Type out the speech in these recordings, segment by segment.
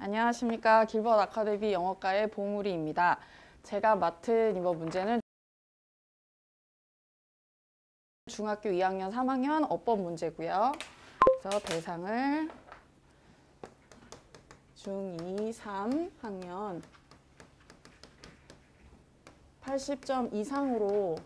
안녕하십니까. 길버드 아카데미 영어과의 봉우리입니다. 제가 맡은 이번 문제는 중학교 2학년, 3학년 어법 문제고요. 그래서 대상을 중2, 3학년 80점 이상으로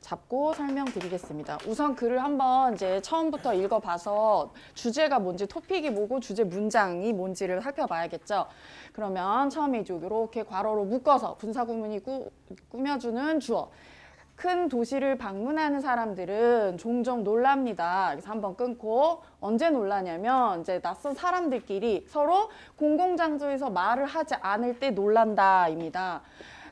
잡고 설명드리겠습니다. 우선 글을 한번 이제 처음부터 읽어봐서 주제가 뭔지, 토픽이 뭐고 주제 문장이 뭔지를 살펴봐야겠죠. 그러면 처음에 이렇게 괄호로 묶어서 분사구문이 꾸며주는 주어. 큰 도시를 방문하는 사람들은 종종 놀랍니다. 그래서 한번 끊고 언제 놀라냐면 이제 낯선 사람들끼리 서로 공공장소에서 말을 하지 않을 때 놀란다입니다.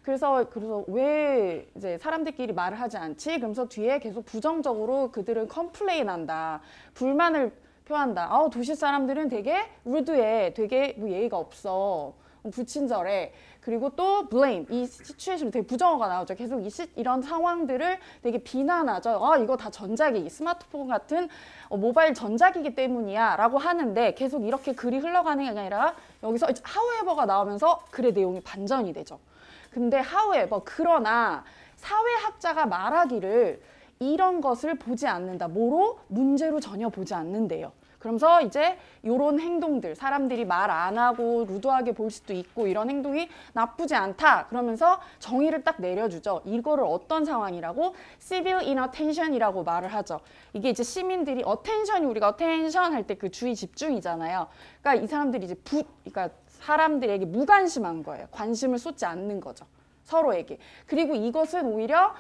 그래서 왜 이제 사람들끼리 말을 하지 않지? 그러면서 뒤에 계속 부정적으로 그들은 컴플레인 한다. 불만을 표한다. 도시 사람들은 되게 루드해. 되게 뭐 예의가 없어. 불친절해. 그리고 또 blame. 이 시츄에이션이 되게 부정어가 나오죠. 계속 이런 상황들을 되게 비난하죠. 이거 다 전자기기, 스마트폰 같은 모바일 전자기기 때문이야 라고 하는데 계속 이렇게 글이 흘러가는 게 아니라 여기서 however가 나오면서 글의 내용이 반전이 되죠. 근데 however, 그러나 사회학자가 말하기를 이런 것을 보지 않는다. 뭐로? 문제로 전혀 보지 않는데요. 그러면서 이제 이런 행동들, 사람들이 말 안 하고 루드하게 볼 수도 있고 이런 행동이 나쁘지 않다. 그러면서 정의를 딱 내려주죠. 이거를 어떤 상황이라고? civil inattention이라고 말을 하죠. 이게 이제 시민들이 attention이 우리가 attention 할 때 그 주의 집중이잖아요. 그러니까 이 사람들이 이제 그러니까 사람들에게 무관심한 거예요. 관심을 쏟지 않는 거죠. 서로에게. 그리고 이것은 오히려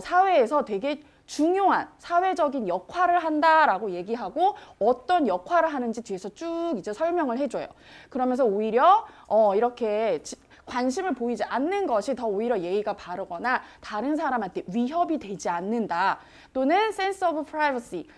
사회에서 되게 중요한 사회적인 역할을 한다라고 얘기하고 어떤 역할을 하는지 뒤에서 쭉 이제 설명을 해줘요. 그러면서 오히려 이렇게 관심을 보이지 않는 것이 더 오히려 예의가 바르거나 다른 사람한테 위협이 되지 않는다. 또는 sense of privacy.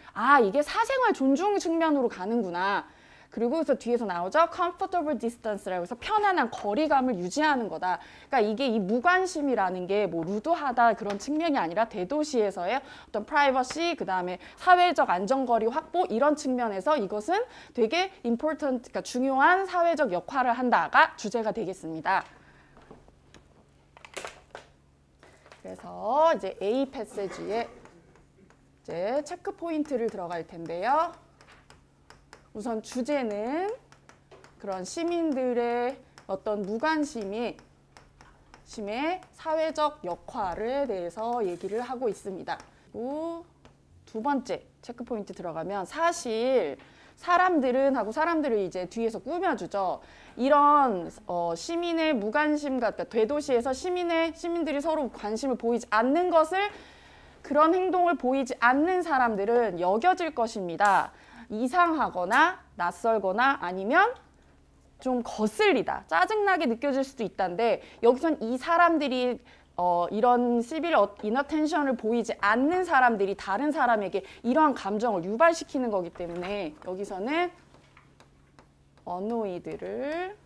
이게 사생활 존중 측면으로 가는구나. 그리고 그래서 뒤에서 나오죠. comfortable distance라고 해서 편안한 거리감을 유지하는 거다. 그러니까 이게 이 무관심이라는 게 뭐 루드하다 그런 측면이 아니라 대도시에서의 어떤 privacy, 그 다음에 사회적 안전거리 확보 이런 측면에서 이것은 되게 important, 그러니까 중요한 사회적 역할을 한다가 주제가 되겠습니다. 그래서 이제 A 패시지에 이제 체크 포인트를 들어갈 텐데요. 우선 주제는 그런 시민들의 어떤 무관심의 사회적 역할에 대해서 얘기를 하고 있습니다. 그리고 두 번째 체크포인트 들어가면 사실 사람들은 하고 사람들을 이제 뒤에서 꾸며주죠. 이런 시민의 무관심과 그러니까 대도시에서 시민들이 서로 관심을 보이지 않는 것을 그런 행동을 보이지 않는 사람들은 여겨질 것입니다. 이상하거나 낯설거나 아니면 좀 거슬리다, 짜증나게 느껴질 수도 있다는데 여기선 이 사람들이 이런 civil inattention을 보이지 않는 사람들이 다른 사람에게 이러한 감정을 유발시키는 거기 때문에 여기서는 annoyed를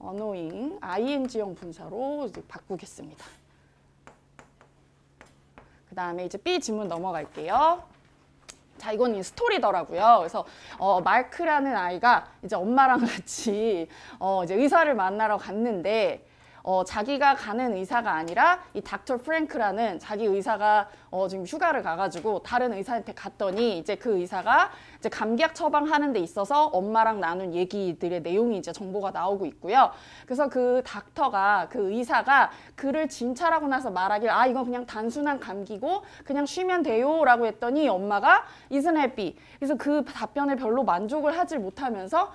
annoying, ing형 분사로 이제 바꾸겠습니다. 그 다음에 이제 B 지문 넘어갈게요. 자, 이건 스토리더라고요. 그래서 마크라는 아이가 이제 엄마랑 같이 이제 의사를 만나러 갔는데 자기가 가는 의사가 아니라 이 닥터 프랭크라는 자기 의사가 지금 휴가를 가가지고 다른 의사한테 갔더니 이제 그 의사가 이제 감기약 처방하는 데 있어서 엄마랑 나눈 얘기들의 내용이 이제 정보가 나오고 있고요. 그래서 그 닥터가 그 의사가 그를 진찰하고 나서 말하길 이건 그냥 단순한 감기고 그냥 쉬면 돼요 라고 했더니 엄마가 isn't happy. 그래서 그 답변에 별로 만족을 하지 못하면서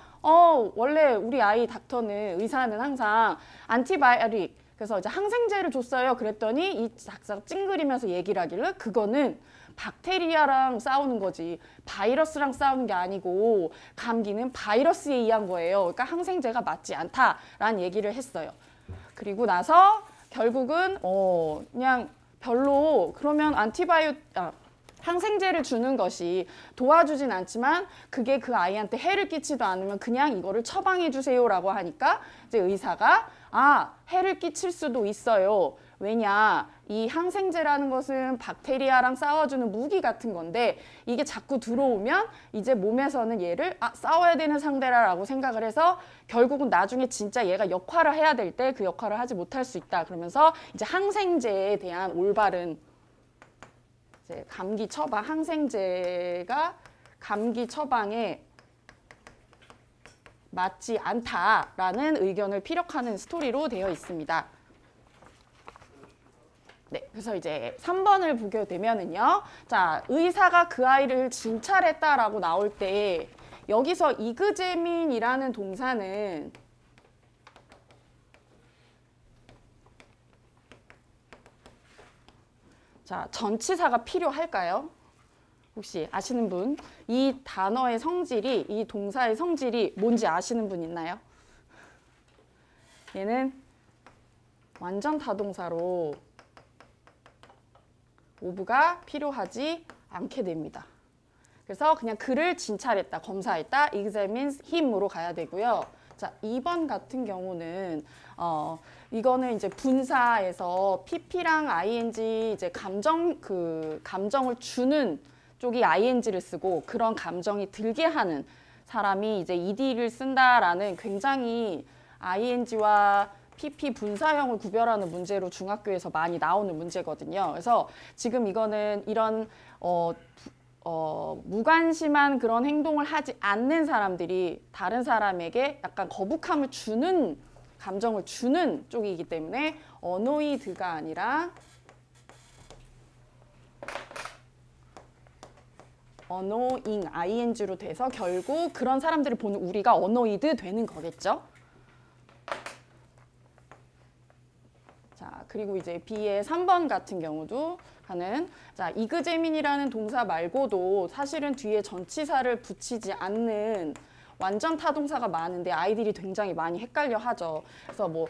원래 우리 아이 닥터는 의사는 항상 안티바이오틱 그래서 이제 항생제를 줬어요. 그랬더니 이 작사가 찡그리면서 얘기를 하길래 그거는 박테리아랑 싸우는 거지 바이러스랑 싸우는 게 아니고 감기는 바이러스에 의한 거예요. 그러니까 항생제가 맞지 않다라는 얘기를 했어요. 그리고 나서 결국은 그냥 별로 그러면 항생제를 주는 것이 도와주진 않지만 그게 그 아이한테 해를 끼치도 않으면 그냥 이거를 처방해 주세요라고 하니까 이제 의사가 해를 끼칠 수도 있어요. 왜냐, 이 항생제라는 것은 박테리아랑 싸워주는 무기 같은 건데 이게 자꾸 들어오면 이제 몸에서는 얘를 싸워야 되는 상대라고 생각을 해서 결국은 나중에 진짜 얘가 역할을 해야 될 때 그 역할을 하지 못할 수 있다. 그러면서 이제 항생제에 대한 올바른 이제 감기 처방, 항생제가 감기 처방에 맞지 않다라는 의견을 피력하는 스토리로 되어 있습니다. 네, 그래서 이제 3번을 보게 되면은요. 자, 의사가 그 아이를 진찰했다라고 나올 때 여기서 이그제민이라는 동사는 자, 전치사가 필요할까요? 혹시 아시는 분? 이 단어의 성질이, 이 동사의 성질이 뭔지 아시는 분 있나요? 얘는 완전 타동사로 오브가 필요하지 않게 됩니다. 그래서 그냥 그를 진찰했다, 검사했다, examines him으로 가야 되고요. 자, 2번 같은 경우는 이거는 이제 분사에서 pp랑 ing 이제 감정을 주는 쪽이 ing를 쓰고 그런 감정이 들게 하는 사람이 이제 ed를 쓴다라는 굉장히 ing와 pp 분사형을 구별하는 문제로 중학교에서 많이 나오는 문제거든요. 그래서 지금 이거는 이런 무관심한 그런 행동을 하지 않는 사람들이 다른 사람에게 약간 거북함을 주는 감정을 주는 쪽이기 때문에 어노이드가 아니라 어노잉 ing로 돼서 결국 그런 사람들을 보는 우리가 어노이드 되는 거겠죠. 자, 그리고 이제 B의 3번 같은 경우도 하는 자, 이그제민이라는 동사 말고도 사실은 뒤에 전치사를 붙이지 않는 완전 타동사가 많은데 아이들이 굉장히 많이 헷갈려 하죠. 그래서 뭐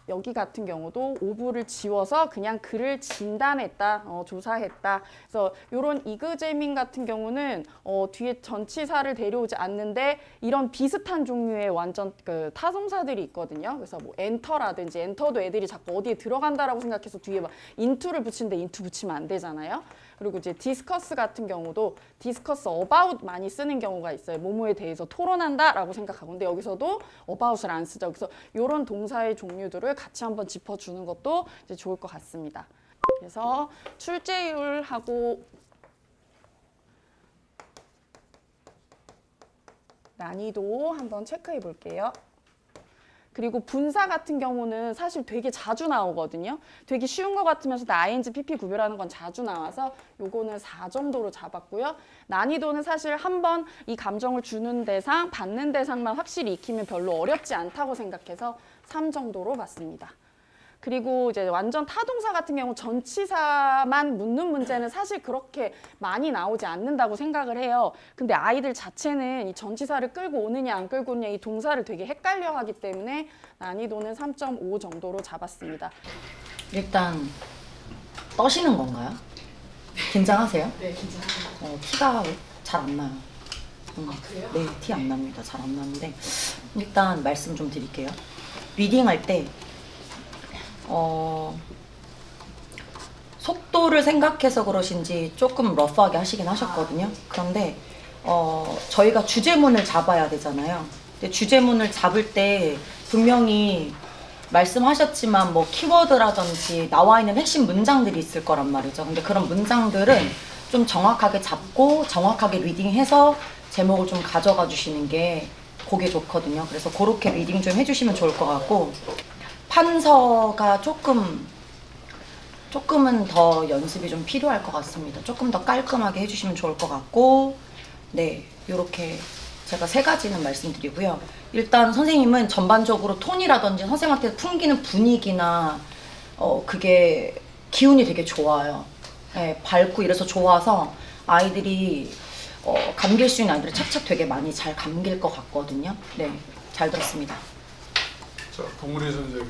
여기 같은 경우도 오브를 지워서 그냥 그를 진단했다, 조사했다. 그래서 이런 이그제민 같은 경우는 뒤에 전치사를 데려오지 않는데 이런 비슷한 종류의 완전 그 타동사들이 있거든요. 그래서 뭐 엔터라든지 엔터도 애들이 자꾸 어디에 들어간다라고 생각해서 뒤에 막 인투를 붙이는데 인투 붙이면 안 되잖아요. 그리고 이제 디스커스 같은 경우도 디스커스 어바웃 많이 쓰는 경우가 있어요. 뭐뭐에 대해서 토론한다라고 생각하고 근데 여기서도 어바웃을 안 쓰죠. 그래서 이런 동사의 종류들을 같이 한번 짚어주는 것도 이제 좋을 것 같습니다. 그래서 출제율하고 난이도 한번 체크해 볼게요. 그리고 분사 같은 경우는 사실 되게 자주 나오거든요. 되게 쉬운 것 같으면서도 ing, pp 구별하는 건 자주 나와서 요거는 4 정도로 잡았고요. 난이도는 사실 한번 이 감정을 주는 대상, 받는 대상만 확실히 익히면 별로 어렵지 않다고 생각해서 3 정도로 봤습니다. 그리고 이제 완전 타동사 같은 경우 전치사만 묻는 문제는 사실 그렇게 많이 나오지 않는다고 생각을 해요. 근데 아이들 자체는 이 전치사를 끌고 오느냐 안 끌고 오느냐 이 동사를 되게 헷갈려 하기 때문에 난이도는 3.5 정도로 잡았습니다. 일단 떠시는 건가요? 긴장하세요? 네, 긴장합니다. 티가 잘 안 나요. 그래요? 네, 티 안 납니다. 잘 안 나는데 일단 말씀 좀 드릴게요. 리딩할 때 속도를 생각해서 그러신지 조금 러프하게 하시긴 하셨거든요. 그런데 저희가 주제문을 잡아야 되잖아요. 근데 주제문을 잡을 때 분명히 말씀하셨지만 뭐 키워드라든지 나와 있는 핵심 문장들이 있을 거란 말이죠. 근데 그런 문장들은 좀 정확하게 잡고 정확하게 리딩해서 제목을 좀 가져가 주시는 게 그게 좋거든요. 그래서 그렇게 리딩 좀 해주시면 좋을 것 같고 판서가 조금은 더 연습이 좀 필요할 것 같습니다. 조금 더 깔끔하게 해주시면 좋을 것 같고 네, 이렇게 제가 3가지는 말씀드리고요. 일단 선생님은 전반적으로 톤이라든지 선생님한테 풍기는 분위기나 그게 기운이 되게 좋아요. 네, 밝고 이래서 좋아서 아이들이 감길 수 있는 아이들이 착착 되게 많이 잘 감길 것 같거든요. 네, 잘 들었습니다. 자, 동물의 전쟁.